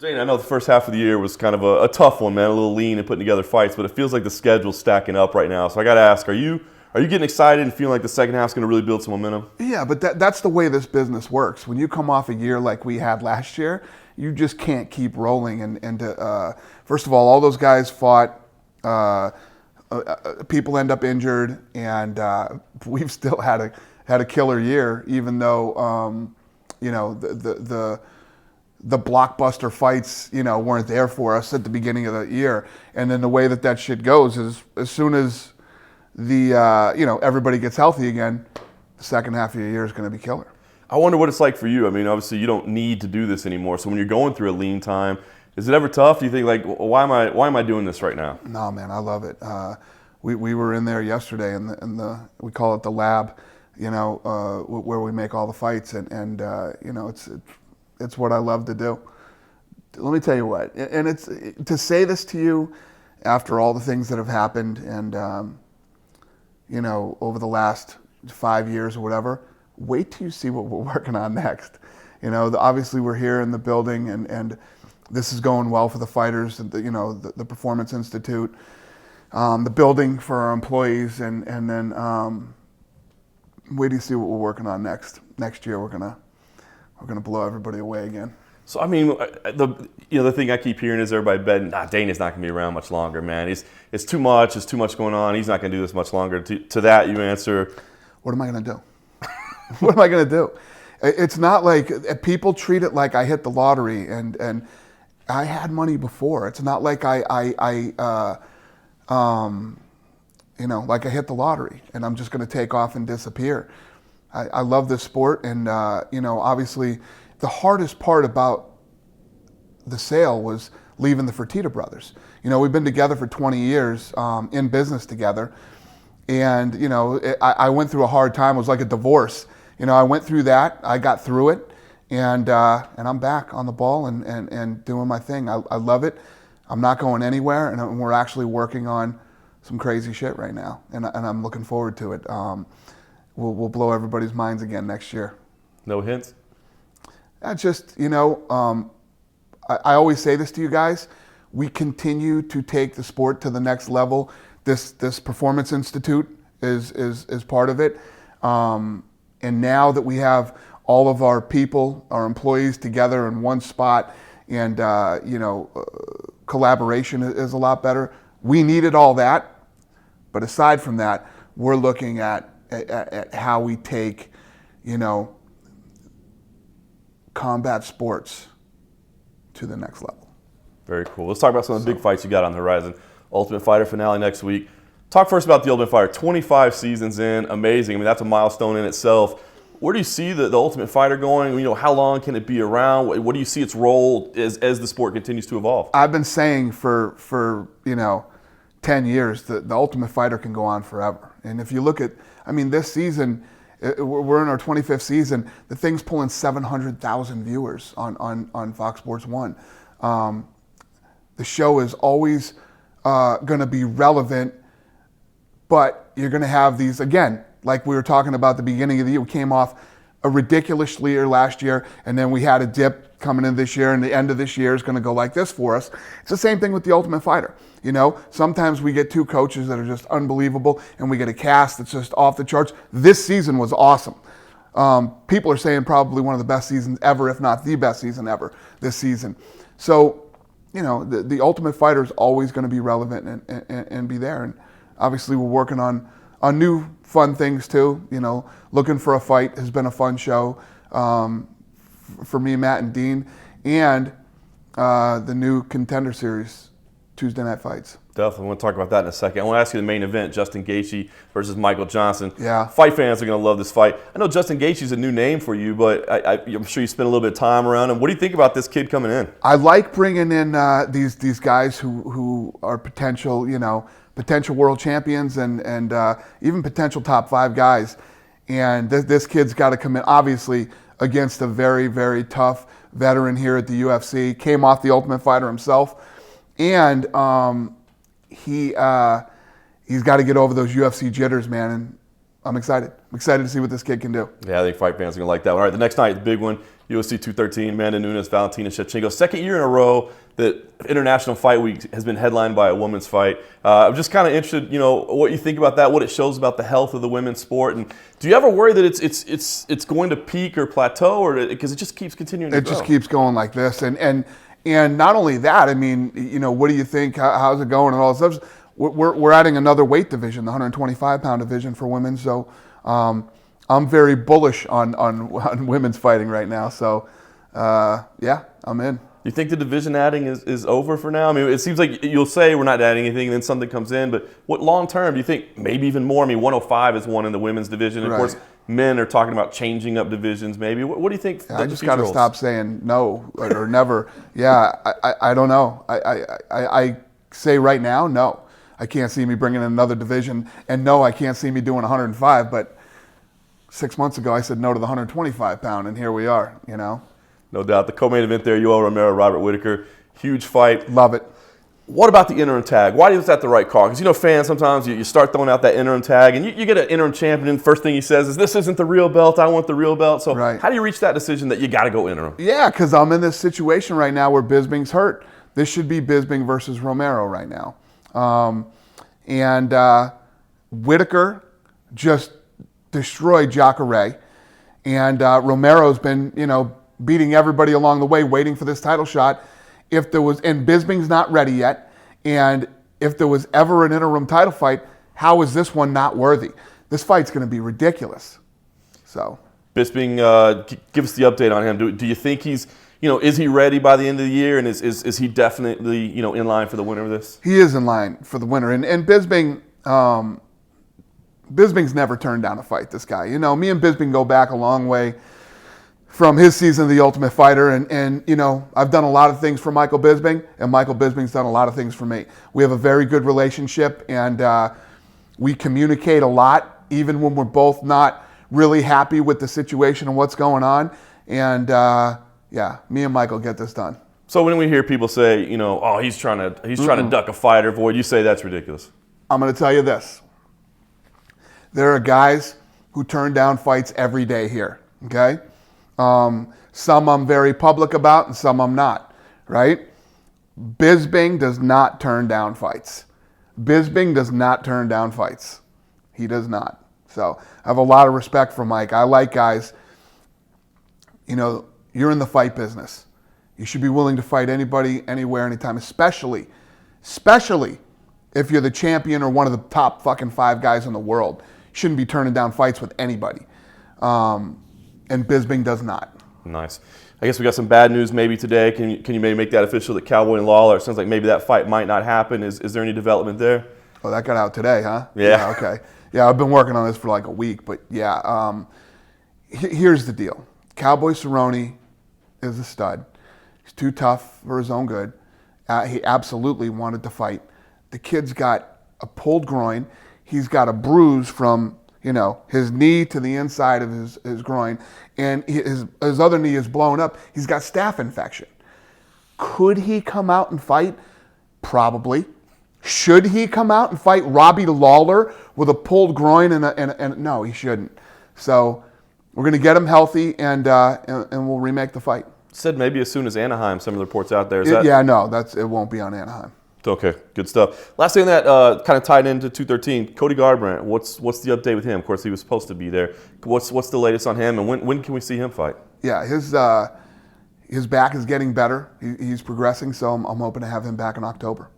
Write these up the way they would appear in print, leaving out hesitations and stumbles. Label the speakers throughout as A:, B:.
A: Dane, I know the first half of the year was kind of a tough one, man, a little lean and putting together fights, but it feels like the schedule's stacking up right now. So I got to ask, are you getting excited and feeling like the second half's going to really build some momentum?
B: Yeah, but that's the way this business works. When you come off a year like we had last year, you just can't keep rolling. And first of all those guys fought. People end up injured, and we've still had a killer year, even though the blockbuster fights weren't there for us at the beginning of the year. And then the way that shit goes is as soon as everybody gets healthy again, the second half of your year is going to be killer.
A: I wonder what it's like for you. I mean, obviously you don't need to do this anymore. So when you're going through a lean time, is it ever tough? Do you think like, why am I doing this right now? No,
B: man, I love it. We were in there yesterday in the we call it the lab, where we make all the fights, and it's what I love to do. Let me tell you what, and it's to say this to you after all the things that have happened, and over the last 5 years or whatever. Wait till you see what we're working on next. Obviously we're here in the building, and this is going well for the fighters, the Performance Institute, the building for our employees, and then wait till you see what we're working on next. Next year we're gonna blow everybody away again.
A: So I mean, the thing I keep hearing is everybody betting, Dana's not gonna be around much longer, man. It's too much. It's too much going on. He's not gonna do this much longer. To that you answer,
B: what am I gonna do? What am I going to do? It's not like people treat it like I hit the lottery, and I had money before. It's not like like I hit the lottery and I'm just going to take off and disappear. I love this sport, and obviously the hardest part about the sale was leaving the Fertitta brothers. We've been together for 20 years in business together, and I went through a hard time. It was like a divorce. I went through that. I got through it, and I'm back on the ball and doing my thing. I love it. I'm not going anywhere, and we're actually working on some crazy shit right now, and I'm looking forward to it. We'll blow everybody's minds again next year.
A: No hints?
B: That's just, I always say this to you guys. We continue to take the sport to the next level. This Performance Institute is part of it. And now that we have all of our people, our employees together in one spot, and collaboration is a lot better. We needed all that, but aside from that, we're looking at how we take, combat sports to the next level.
A: Very cool. Let's talk about some of the big fights you got on the horizon. Ultimate Fighter finale next week. Talk first about the Ultimate Fighter. 25 seasons in, amazing. I mean, that's a milestone in itself. Where do you see the Ultimate Fighter going? How long can it be around? What do you see its role as the sport continues to evolve?
B: I've been saying for 10 years that the Ultimate Fighter can go on forever. And if you look at, this season, we're in our 25th season. The thing's pulling 700,000 viewers on Fox Sports 1. The show is always going to be relevant. But you're going to have these, again, like we were talking about at the beginning of the year, we came off a ridiculous year last year, and then we had a dip coming in this year, and the end of this year is going to go like this for us. It's the same thing with the Ultimate Fighter. Sometimes we get two coaches that are just unbelievable, and we get a cast that's just off the charts. This season was awesome. People are saying probably one of the best seasons ever, if not the best season ever this season. So, the Ultimate Fighter is always going to be relevant and be there. And obviously, we're working on new fun things too. Looking for a Fight has been a fun show for me, Matt, and Dean, and the new Contender series, Tuesday Night Fights.
A: Definitely. I want to talk about that in a second. I want to ask you the main event, Justin Gaethje versus Michael Johnson.
B: Yeah.
A: Fight fans are going to love this fight. I know Justin Gaethje's a new name for you, but I'm sure you spent a little bit of time around him. What do you think about this kid coming in?
B: I like bringing in these guys who are potential world champions and even potential top 5 guys. And this kid's got to come in, obviously, against a very, very tough veteran here at the UFC. Came off the Ultimate Fighter himself. And he's got to get over those UFC jitters, man. And I'm excited. I'm excited to see what this kid can do.
A: Yeah, I think fight fans are going to like that one. All right, the next night, the big one, UFC 213, Amanda Nunes, Valentina Shevchenko. Second year in a row that International Fight Week has been headlined by a women's fight. I'm just kind of interested, what you think about that, what it shows about the health of the women's sport, and do you ever worry that it's going to peak or plateau, or because it just keeps continuing to grow?
B: It just keeps going like this, and not only that, I mean, what do you think? How's it going and all this stuff? We're adding another weight division, the 125-pound division for women. So I'm very bullish on women's fighting right now. So yeah, I'm in.
A: Do you think the division adding is over for now? I mean, it seems like you'll say we're not adding anything, and then something comes in. But what long term do you think? Maybe even more. I mean, 105 is one in the women's division. And of course, men are talking about changing up divisions. Maybe. What do you think?
B: I just got to stop saying no or never. Yeah, I don't know. I say right now, no. I can't see me bringing in another division, and no, I can't see me doing 105. But 6 months ago, I said no to the 125-pound, and here we are.
A: No doubt. The co-main event there, Yoel, Romero, Robert Whittaker, huge fight.
B: Love it.
A: What about the interim tag? Why is that the right call? Because fans sometimes you start throwing out that interim tag, and you get an interim champion, and the first thing he says is, "This isn't the real belt. I want the real belt." So how do you reach that decision that you got to go interim?
B: Yeah, because I'm in this situation right now where Bisping's hurt. This should be Bisping versus Romero right now. And Whittaker just destroyed Jacare, and Romero's been, beating everybody along the way, waiting for this title shot. And Bisping's not ready yet. And if there was ever an interim title fight, how is this one not worthy? This fight's going to be ridiculous. So
A: Bisping, give us the update on him. Do you think he's, is he ready by the end of the year? And is he definitely, in line for the winner of this?
B: He is in line for the winner. And Bisping, Bisping's never turned down a fight, this guy. Me and Bisping go back a long way from his season of The Ultimate Fighter. And I've done a lot of things for Michael Bisping, and Michael Bisping's done a lot of things for me. We have a very good relationship, and we communicate a lot, even when we're both not really happy with the situation and what's going on. And yeah, me and Michael get this done.
A: So when we hear people say, oh, he's trying to duck a fight or avoid, you say that's ridiculous.
B: I'm going to tell you this. There are guys who turn down fights every day here, okay? Some I'm very public about and some I'm not, right? Bisping does not turn down fights. Bisping does not turn down fights. He does not. So I have a lot of respect for Mike. I like guys, you're in the fight business. You should be willing to fight anybody, anywhere, anytime, especially if you're the champion or one of the top fucking 5 guys in the world. You shouldn't be turning down fights with anybody. And Bisping does not.
A: Nice. I guess we got some bad news maybe today. Can you maybe make that official that Cowboy and Lawler, it sounds like maybe that fight might not happen. Is there any development there?
B: Oh, that got out today, huh?
A: Yeah.
B: Okay. Yeah, I've been working on this for like a week, but yeah. Here's the deal. Cowboy Cerrone is a stud. He's too tough for his own good. He absolutely wanted to fight. The kid's got a pulled groin. He's got a bruise from his knee to the inside of his groin, and his other knee is blown up. He's got staph infection. Could he come out and fight? Probably. Should he come out and fight Robbie Lawler with a pulled groin? And no, he shouldn't. So we're going to get him healthy, and we'll remake the fight.
A: Said maybe as soon as Anaheim, some of the reports out there.
B: Yeah, no, it won't be on Anaheim.
A: Okay, good stuff. Last thing that kind of tied into 213, Cody Garbrandt. What's the update with him? Of course, he was supposed to be there. What's the latest on him, and when can we see him fight?
B: Yeah, his back is getting better. He's progressing, so I'm hoping to have him back in October.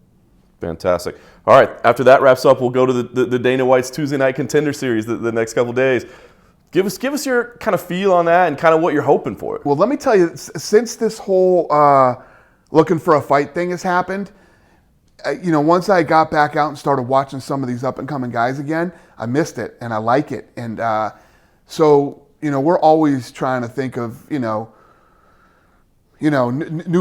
A: Fantastic. All right, after that wraps up, we'll go to the Dana White's Tuesday Night Contender Series the next couple of days. Give us your kind of feel on that and kind of what you're hoping for it.
B: Well, let me tell you, since this whole looking for a fight thing has happened, once I got back out and started watching some of these up-and-coming guys again, I missed it, and I like it. And so, we're always trying to think of, new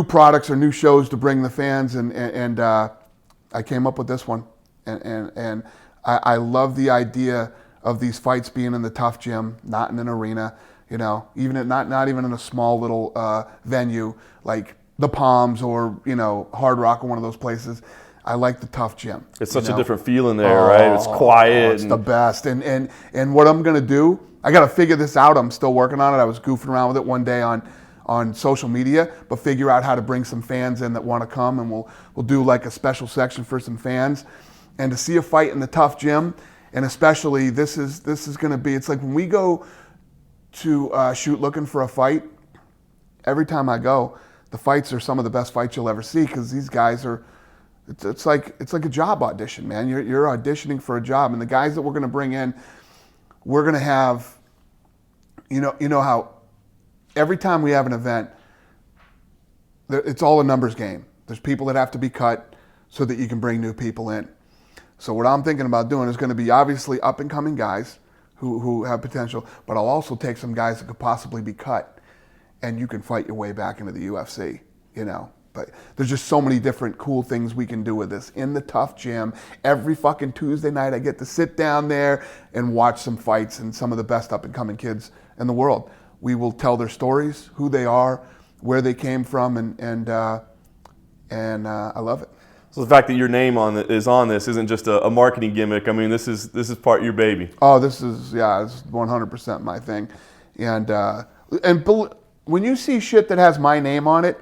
B: products or new shows to bring the fans, and I came up with this one. And I love the idea of these fights being in the tough gym, not in an arena, even not even in a small little venue like the Palms or, Hard Rock or one of those places. I like the tough gym.
A: It's such a different feeling there, right? It's quiet.
B: It's the best. And what I'm going to do, I got to figure this out. I'm still working on it. I was goofing around with it one day on social media, but figure out how to bring some fans in that want to come, and we'll do like a special section for some fans. And to see a fight in the tough gym, and especially this is going to be, it's like when we go to shoot looking for a fight, every time I go, the fights are some of the best fights you'll ever see, because these guys are, it's like a job audition, man. You're auditioning for a job, and the guys that we're going to bring in, we're going to have, you know how every time we have an event, it's all a numbers game. There's people that have to be cut so that you can bring new people in. So what I'm thinking about doing is going to be obviously up and coming guys who have potential, but I'll also take some guys that could possibly be cut, and you can fight your way back into the UFC, you know. But there's just so many different cool things we can do with this in the tough gym. Every fucking Tuesday night I get to sit down there and watch some fights and some of the best up and coming kids in the world. We will tell their stories, who they are, where they came from, and I love it.
A: So the fact that your name is on this isn't just a marketing gimmick. I mean, this is part of your baby.
B: Oh, this is, yeah, it's 100% my thing. And when you see shit that has my name on it,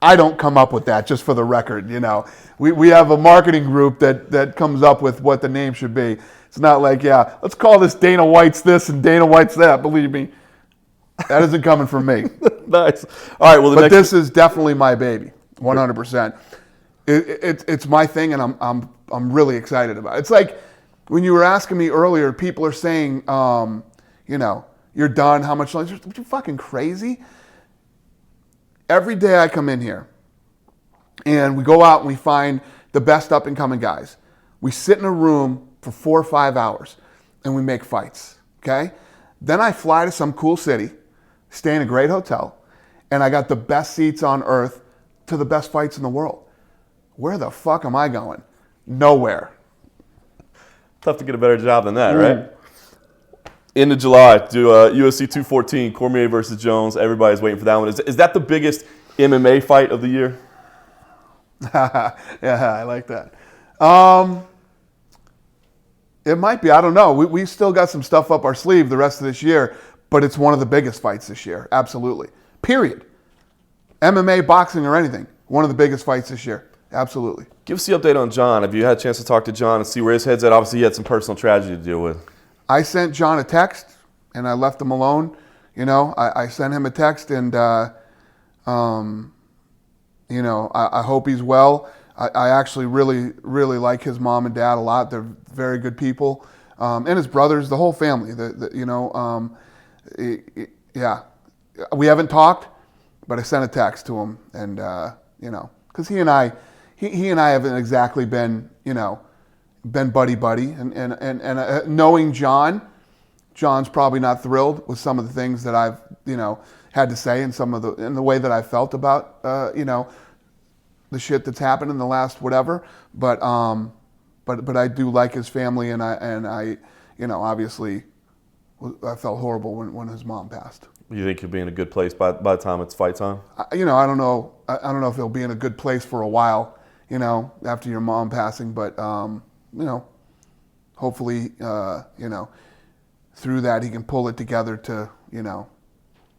B: I don't come up with that, just for the record, you know. We have a marketing group that comes up with what the name should be. It's not like, yeah, let's call this Dana White's this and Dana White's that. Believe me, that isn't coming from me.
A: Nice. All right. Well,
B: this is definitely my baby, 100%. It's my thing, and I'm really excited about it. It's like when you were asking me earlier, people are saying, you know, you're done. How much longer? Are you fucking crazy? Every day I come in here, and we go out and we find the best up and coming guys. We sit in a room for 4 or 5 hours, and we make fights. Okay? Then I fly to some cool city, stay in a great hotel, and I got the best seats on earth to the best fights in the world. Where the fuck am I going? Nowhere.
A: Tough to get a better job than that, right? End of July, do UFC 214, Cormier versus Jones. Everybody's waiting for that one. Is that the biggest MMA fight of the year?
B: Yeah, I like that. It might be. I don't know. We still got some stuff up our sleeve the rest of this year, but it's one of the biggest fights this year. Absolutely. Period. MMA, boxing, or anything. One of the biggest fights this year. Absolutely.
A: Give us the update on John. Have you had a chance to talk to John and see where his head's at? Obviously, he had some personal tragedy to deal with.
B: I sent John a text, and I left him alone. You know, I sent him a text, and, you know, I hope he's well. I actually really, really like his mom and dad a lot. They're very good people. And his brothers, the whole family. You know, yeah. We haven't talked, but I sent a text to him, and, you know, because he and I haven't exactly been, you know, been buddy-buddy. And knowing John's probably not thrilled with some of the things that I've, you know, had to say and the way that I felt about, you know, the shit that's happened in the last whatever. But I do like his family, and I, you know, obviously I felt horrible when his mom passed.
A: You think he'll be in a good place by the time it's fight time?
B: You know, I don't know if he'll be in a good place for a while, you know, after your mom passing, but, you know, hopefully, you know, through that he can pull it together to, you know,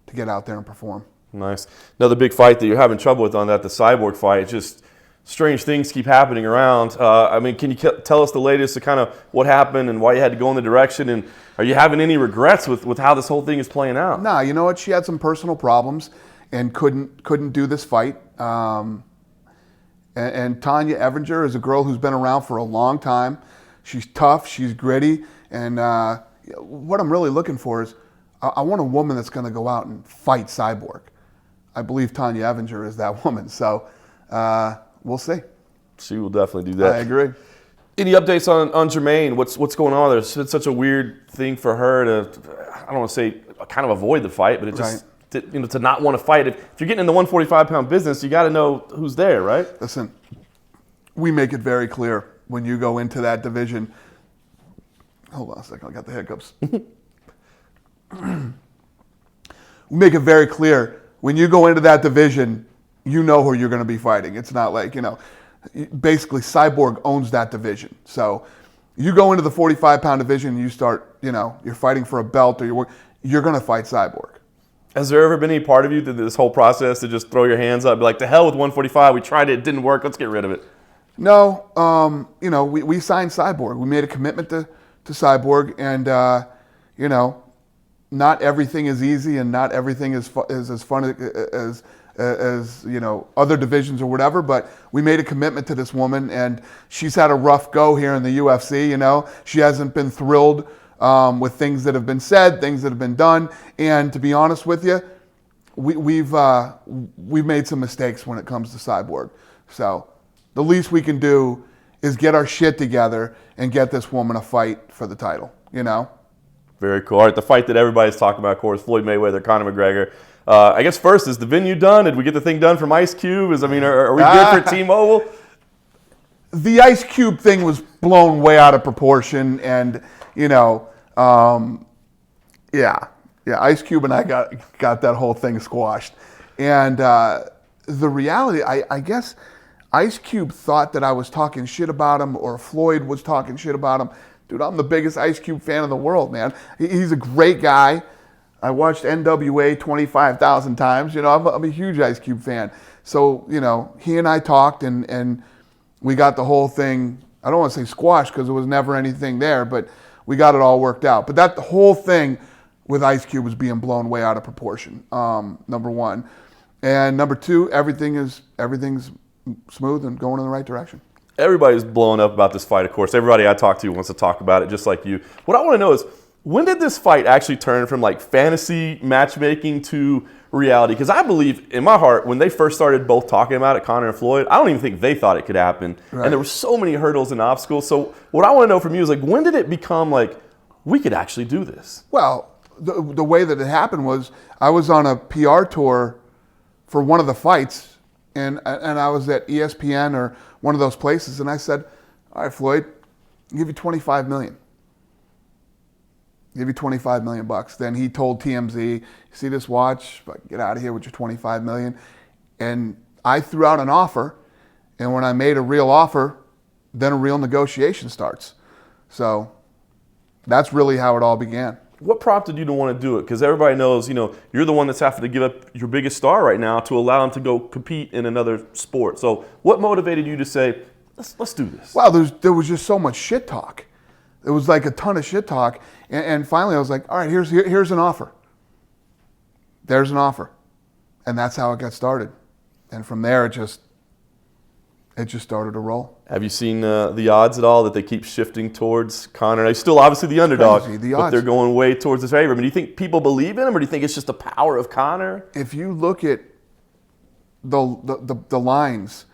B: to get out there and perform.
A: Nice. Another big fight that you're having trouble with on that, the Cyborg fight. It's just strange things keep happening around. I mean, can you tell us the latest of kind of what happened and why you had to go in the direction? And are you having any regrets with how this whole thing is playing out?
B: Nah, you know what? She had some personal problems and couldn't do this fight. And Tanya Evinger is a girl who's been around for a long time. She's tough. She's gritty. And what I'm really looking for is I want a woman that's going to go out and fight Cyborg. I believe Tanya Evinger is that woman. So we'll see.
A: She will definitely do that.
B: I agree.
A: Any updates on Germaine? What's going on there? It's such a weird thing for her to, I don't want to say kind of avoid the fight, but it just, you know, to not want to fight. If you're getting in the 145-pound business, you got to know who's there, right?
B: Listen, we make it very clear when you go into that division. Hold on a second, I got the hiccups. We make it very clear when you go into that division, you know who you're going to be fighting. It's not like, you know, basically Cyborg owns that division. So you go into the 45-pound division and you start, you're fighting for a belt, or you're going to fight Cyborg.
A: Has there ever been any part of you through this whole process to just throw your hands up, be like, to hell with 145, we tried it, didn't work, let's get rid of it?
B: No, we signed Cyborg. We made a commitment to Cyborg, and not everything is easy, and not everything is as fun as other divisions or whatever. But we made a commitment to this woman, and she's had a rough go here in the UFC. She hasn't been thrilled with things that have been said, things that have been done, and to be honest with you, we've made some mistakes when it comes to Cyborg. So the least we can do is get our shit together and get this woman a fight for the title,
A: Very cool. All right, the fight that everybody's talking about, of course, Floyd Mayweather, Conor McGregor. I guess first, is the venue done? Did we get the thing done from Ice Cube? Are we good for T-Mobile?
B: The Ice Cube thing was blown way out of proportion, and, Ice Cube and I got that whole thing squashed. And the reality, I guess Ice Cube thought that I was talking shit about him, or Floyd was talking shit about him. Dude, I'm the biggest Ice Cube fan in the world, man. He's a great guy. I watched NWA 25,000 times. I'm a huge Ice Cube fan. So, he and I talked, and we got the whole thing, I don't want to say squashed because there was never anything there, but we got it all worked out. But the whole thing with Ice Cube was being blown way out of proportion, number one. And number two, everything's smooth and going in the right direction.
A: Everybody's blowing up about this fight, of course. Everybody I talk to wants to talk about it, just like you. What I want to know is, when did this fight actually turn from like fantasy matchmaking to reality? Because I believe in my heart, when they first started both talking about it, Conor and Floyd, I don't even think they thought it could happen. Right. And there were so many hurdles and obstacles. So what I want to know from you is, like, when did it become like, we could actually do this?
B: Well, the way that it happened was, I was on a PR tour for one of the fights, and I was at ESPN or one of those places, and I said, all right, Floyd, I'll give you $25 million. Give you $25 million bucks. Then he told TMZ, you see this watch? Get out of here with your $25 million. And I threw out an offer, and when I made a real offer, then a real negotiation starts. So that's really how it all began.
A: What prompted you to want to do it? Because everybody knows, you're the one that's having to give up your biggest star right now to allow him to go compete in another sport. So what motivated you to say, let's do this?
B: Well, there was just so much shit talk. It was like a ton of shit talk. And finally I was like, all right, here's an offer. There's an offer. And that's how it got started. And from there, it just started to roll.
A: Have you seen the odds at all that they keep shifting towards Conor? He's still obviously the underdog, but they're going way towards his favor. I mean, do you think people believe in him, or do you think it's just the power of Conor?
B: If you look at the lines,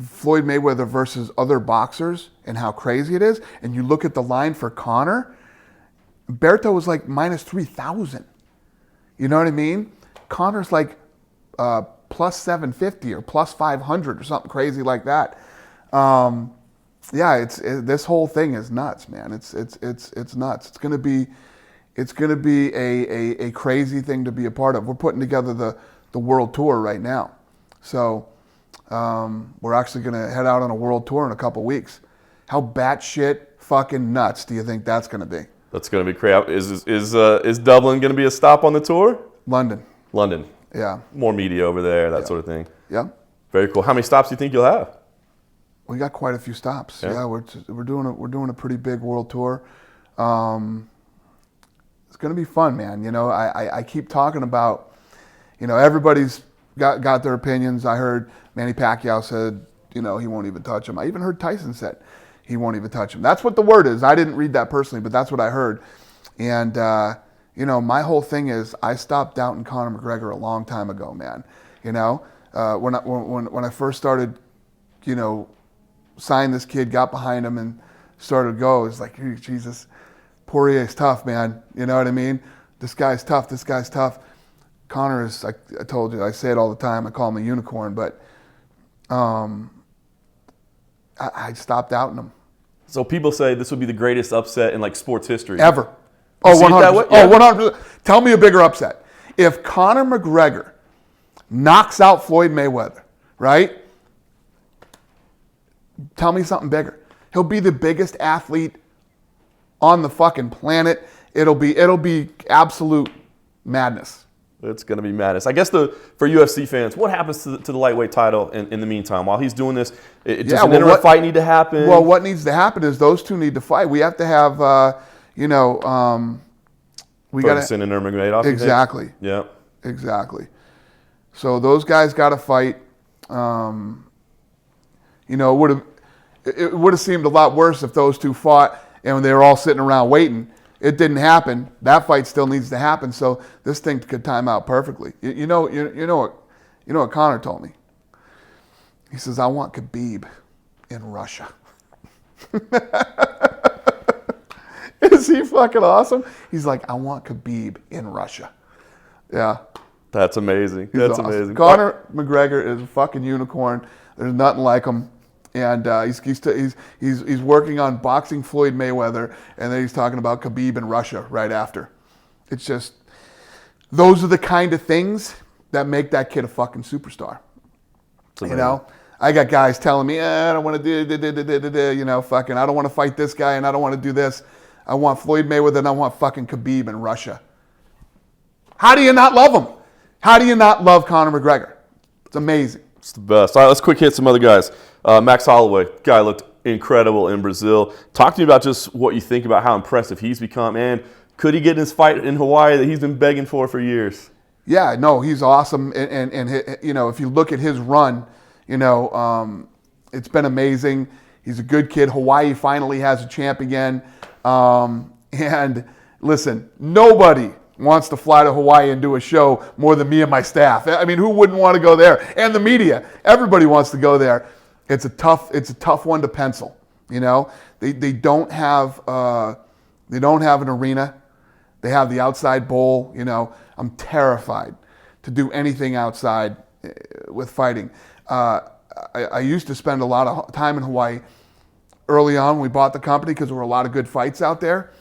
B: Floyd Mayweather versus other boxers and how crazy it is, and you look at the line for Conor, Berto was like minus 3,000. You know what I mean? Conor's like plus 750 or plus 500 or something crazy like that. This whole thing is nuts, man. It's nuts. It's gonna be a crazy thing to be a part of. We're putting together the world tour right now, so we're actually gonna head out on a world tour in a couple weeks. How batshit fucking nuts do you think that's gonna be?
A: That's gonna be crazy. Is Dublin gonna be a stop on the tour?
B: London. Yeah.
A: More media over there, that sort of thing.
B: Yeah.
A: Very cool. How many stops do you think you'll have?
B: We got quite a few stops. Yeah, we're doing a pretty big world tour. It's gonna be fun, man. I keep talking about, everybody's got their opinions. I heard Manny Pacquiao said, he won't even touch him. I even heard Tyson said he won't even touch him. That's what the word is. I didn't read that personally, but that's what I heard. And my whole thing is, I stopped doubting Conor McGregor a long time ago, man. When I first started, signed this kid, got behind him, and started to go, it's like, Jesus, Poirier's tough, man. You know what I mean? This guy's tough. Conor is, I told you, I say it all the time, I call him a unicorn, but I stopped doubting him.
A: So people say this would be the greatest upset in like sports history.
B: Ever. Oh, 100%. Yeah. 100%. Tell me a bigger upset. If Conor McGregor knocks out Floyd Mayweather, right? Tell me something bigger. He'll be the biggest athlete on the fucking planet. It'll be absolute madness.
A: It's going to be madness. I guess for UFC fans, what happens to the lightweight title in the meantime? While he's doing this, does an interim fight need to happen?
B: Well, what needs to happen is those two need to fight. We have to have, we got to
A: send in Nurmagomedov.
B: Exactly.
A: Yeah.
B: Exactly. So those guys got to fight. It would have seemed a lot worse if those two fought and they were all sitting around waiting. It didn't happen. That fight still needs to happen. So this thing could time out perfectly. You know what Conor told me? He says, "I want Khabib in Russia." Is he fucking awesome? He's like, "I want Khabib in Russia." Yeah.
A: That's amazing. That's
B: awesome.
A: amazing.
B: Conor McGregor is a fucking unicorn. There's nothing like him. And he's working on boxing Floyd Mayweather, and then he's talking about Khabib in Russia right after. It's just, those are the kind of things that make that kid a fucking superstar. You know, I got guys telling me, I don't want to do, fucking, I don't want to fight this guy, and I don't want to do this. I want Floyd Mayweather, and I want fucking Khabib in Russia. How do you not love him? How do you not love Conor McGregor? It's amazing.
A: It's the best. All right, let's quick hit some other guys. Max Holloway, guy looked incredible in Brazil. Talk to me about just what you think about how impressive he's become, and could he get in his fight in Hawaii that he's been begging for years?
B: Yeah, no, he's awesome, and if you look at his run, it's been amazing. He's a good kid. Hawaii finally has a champ again, and listen, nobody wants to fly to Hawaii and do a show more than me and my staff. I mean, who wouldn't want to go there? And the media, everybody wants to go there. It's a tough one to pencil. They don't have an arena. They have the outside bowl. I'm terrified to do anything outside with fighting. I used to spend a lot of time in Hawaii early on when we bought the company because there were a lot of good fights out there.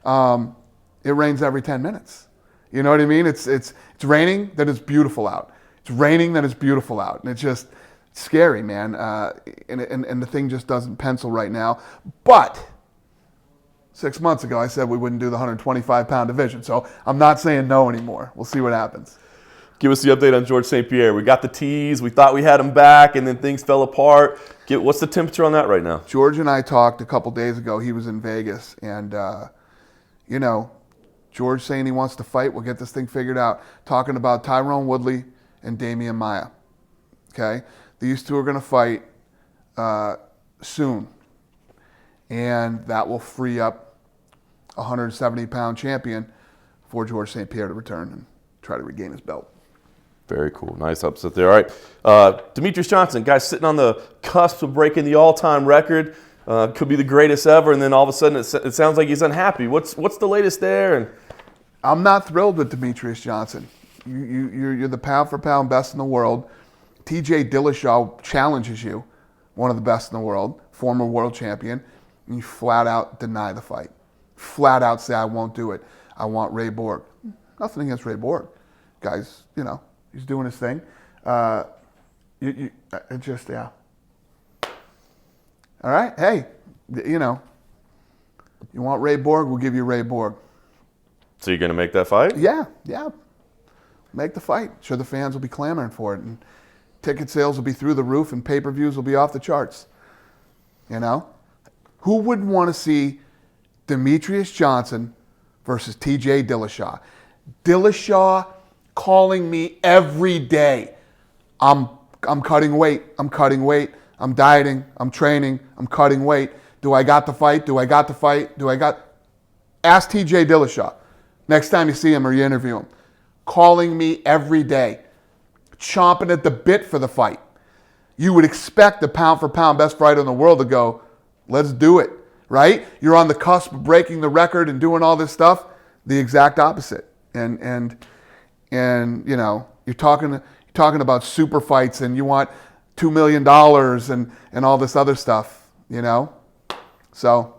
B: It rains every 10 minutes. You know what I mean? It's raining, then it's beautiful out. It's raining, then it's beautiful out. And it's just scary, man. And the thing just doesn't pencil right now. But 6 months ago, I said we wouldn't do the 125-pound division. So I'm not saying no anymore. We'll see what happens.
A: Give us the update on George St-Pierre. We got the tease. We thought we had him back, and then things fell apart. What's the temperature on that right now?
B: George and I talked a couple days ago. He was in Vegas. And, George saying he wants to fight. We'll get this thing figured out. Talking about Tyrone Woodley and Damian Maia. Okay? These two are going to fight soon. And that will free up a 170-pound champion for George St-Pierre to return and try to regain his belt.
A: Very cool. Nice upset there. All right. Demetrious Johnson, guy sitting on the cusp of breaking the all-time record. Could be the greatest ever, and then all of a sudden it sounds like he's unhappy. What's the latest there? And
B: I'm not thrilled with Demetrious Johnson. You're the pound-for-pound best in the world. TJ Dillashaw challenges you, one of the best in the world, former world champion, and you flat out deny the fight. Flat out say, I won't do it. I want Ray Borg. Nothing against Ray Borg. Guys, he's doing his thing. Yeah. All right, hey, you want Ray Borg, we'll give you Ray Borg.
A: So you're going to make that fight?
B: Yeah. Make the fight. Sure, the fans will be clamoring for it, and ticket sales will be through the roof, and pay-per-views will be off the charts. Who wouldn't want to see Demetrious Johnson versus TJ Dillashaw? Dillashaw calling me every day. I'm cutting weight. I'm dieting, I'm training, I'm cutting weight. Do I got the fight? Ask TJ Dillashaw next time you see him or you interview him. Calling me every day, chomping at the bit for the fight. You would expect the pound-for-pound best fighter in the world to go, let's do it, right? You're on the cusp of breaking the record and doing all this stuff. The exact opposite. And you're talking about super fights, and you want $2 million and all this other stuff, So,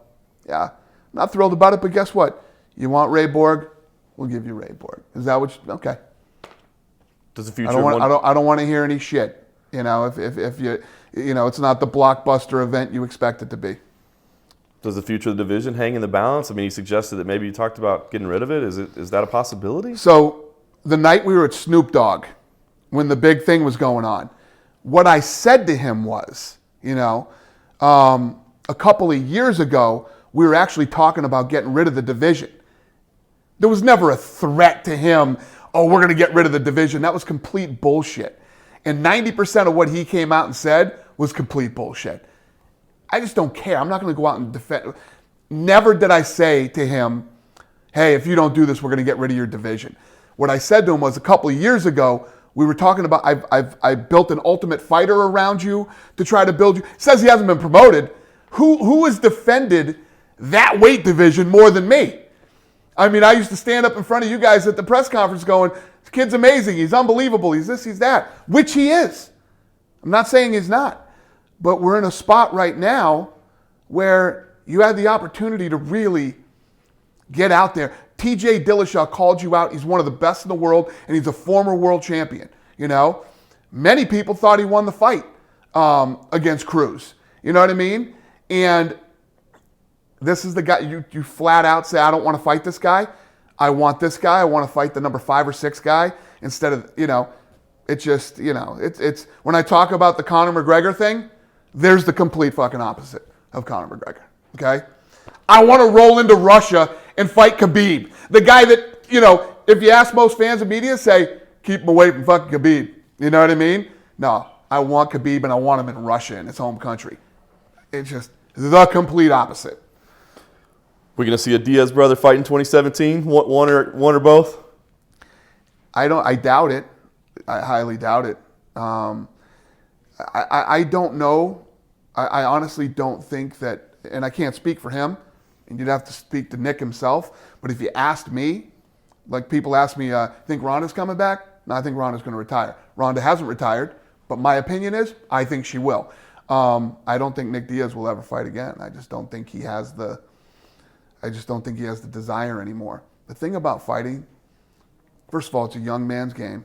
B: yeah, I'm not thrilled about it, but guess what? You want Ray Borg? We'll give you Ray Borg. Is that what okay.
A: Does the future
B: I don't want to hear any shit. You know, if you, you know, it's not the blockbuster event you expect it to be.
A: Does the future of the division hang in the balance? I mean, you suggested that maybe you talked about getting rid of it. Is that a possibility?
B: So the night we were at Snoop Dogg, when the big thing was going on, what I said to him was, you know, a couple of years ago, we were actually talking about getting rid of the division. There was never a threat to him, oh, we're going to get rid of the division. That was complete bullshit. And 90% of what he came out and said was complete bullshit. I just don't care. I'm not going to go out and defend. Never did I say to him, hey, if you don't do this, we're going to get rid of your division. What I said to him was a couple of years ago, we were talking about, I built an Ultimate Fighter around you to try to build you. He says he hasn't been promoted. Who has defended that weight division more than me? I mean, I used to stand up in front of you guys at the press conference going, this kid's amazing, he's unbelievable, he's this, he's that, which he is. I'm not saying he's not, but we're in a spot right now where you had the opportunity to really get out there. TJ Dillashaw called you out. He's one of the best in the world, and he's a former world champion. You know, many people thought he won the fight against Cruz. You know what I mean? And this is the guy, you flat out say, I don't want to fight this guy. I want this guy. I want to fight the number 5 or 6 guy instead of, you know, it's just, you know, it's when I talk about the Conor McGregor thing, there's the complete fucking opposite of Conor McGregor, okay? I want to roll into Russia and fight Khabib. The guy that, you know, if you ask most fans of media, say, keep him away from fucking Khabib. You know what I mean? No, I want Khabib and I want him in Russia, in his home country. It's just the complete opposite.
A: We're going to see a Diaz brother fight in 2017, one or both?
B: I doubt it. I highly doubt it. I don't know. I honestly don't think that, and I can't speak for him, and you'd have to speak to Nick himself, but if you asked me, like people ask me, think Ronda's coming back? No, I think Ronda's going to retire. Ronda hasn't retired, but my opinion is, I think she will. I don't think Nick Diaz will ever fight again. I just don't think he has the desire anymore. The thing about fighting, first of all, it's a young man's game.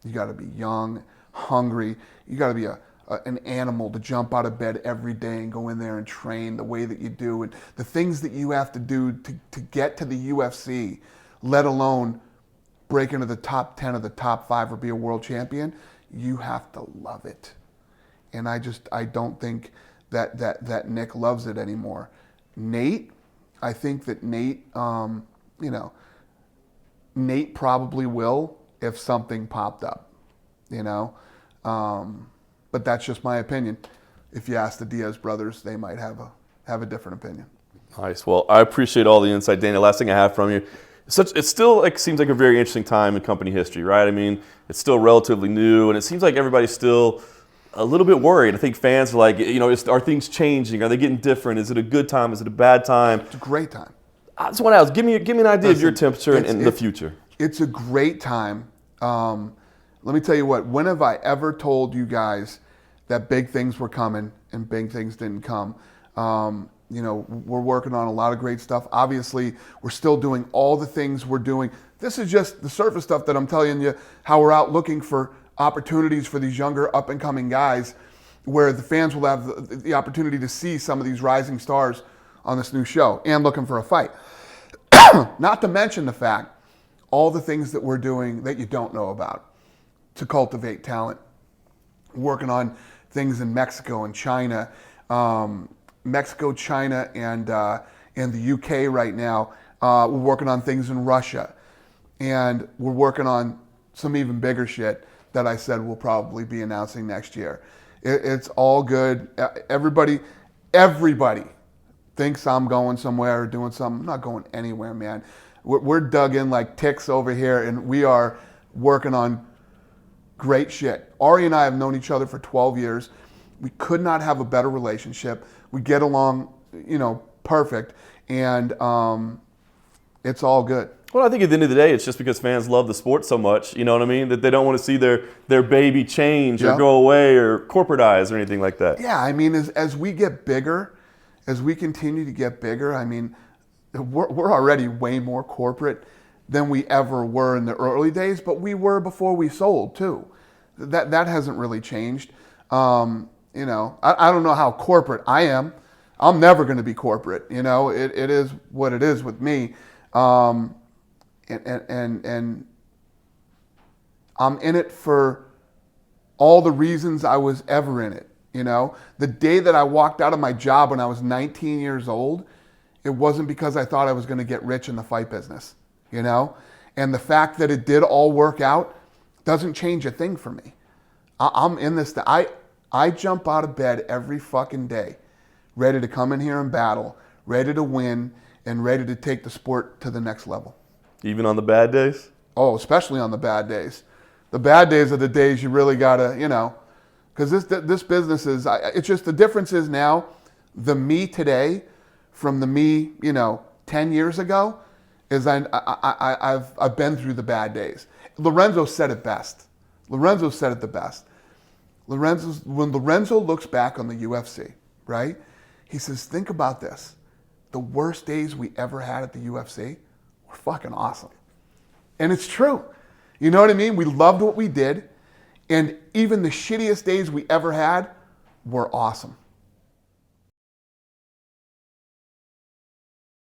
B: You got to be young, hungry. You got to be an animal to jump out of bed every day and go in there and train the way that you do. And the things that you have to do to get to the UFC, let alone break into the top 10 or the top 5 or be a world champion, you have to love it. And I don't think that Nick loves it anymore. Nate, I think that Nate, you know, Nate probably will if something popped up, you know. But that's just my opinion. If you ask the Diaz brothers, they might have a different opinion.
A: Nice. Well, I appreciate all the insight, Danny. Last thing I have from you, it still like seems like a very interesting time in company history, right? I mean, it's still relatively new, and it seems like everybody's still a little bit worried. I think fans are like, you know, are things changing? Are they getting different? Is it a good time? Is it a bad time?
B: It's a great time.
A: I just want to ask, give me an idea of your temperature in the future.
B: It's a great time. Let me tell you what, when have I ever told you guys that big things were coming and big things didn't come? You know, we're working on a lot of great stuff. Obviously, we're still doing all the things we're doing. This is just the surface stuff that I'm telling you, how we're out looking for opportunities for these younger up-and-coming guys where the fans will have the opportunity to see some of these rising stars on this new show and looking for a fight. Not to mention the fact, all the things that we're doing that you don't know about to cultivate talent. Working on things in Mexico and China, China, and the UK right now. We're working on things in Russia. And we're working on some even bigger shit that I said we'll probably be announcing next year. It's all good. Everybody thinks I'm going somewhere or doing something. I'm not going anywhere, man. We're dug in like ticks over here, and we are working on great shit. Ari and I have known each other for 12 years. We could not have a better relationship. We get along, you know, perfect, and it's all good.
A: Well, I think at the end of the day, it's just because fans love the sport so much, you know what I mean, that they don't want to see their baby change or go away or corporatize or anything like that.
B: Yeah, I mean, as we get bigger, as we continue to get bigger, I mean, we're already way more corporate than we ever were in the early days, but we were before we sold too. That hasn't really changed. You know, I don't know how corporate I am. I'm never going to be corporate. You know, it is what it is with me. And I'm in it for all the reasons I was ever in it. You know, the day that I walked out of my job when I was 19 years old, it wasn't because I thought I was going to get rich in the fight business, you know? And the fact that it did all work out doesn't change a thing for me. I'm in this. I jump out of bed every fucking day, ready to come in here and battle, ready to win, and ready to take the sport to the next level.
A: Even on the bad days?
B: Oh, especially on the bad days. The bad days are the days you really gotta, you know, because this business is, it's just the difference is now, the me today from the me, you know, 10 years ago, is I've been through the bad days. Lorenzo said it best. Lorenzo said it the best. When Lorenzo looks back on the UFC, right? He says, think about this. The worst days we ever had at the UFC were fucking awesome. And it's true. You know what I mean? We loved what we did. And even the shittiest days we ever had were awesome.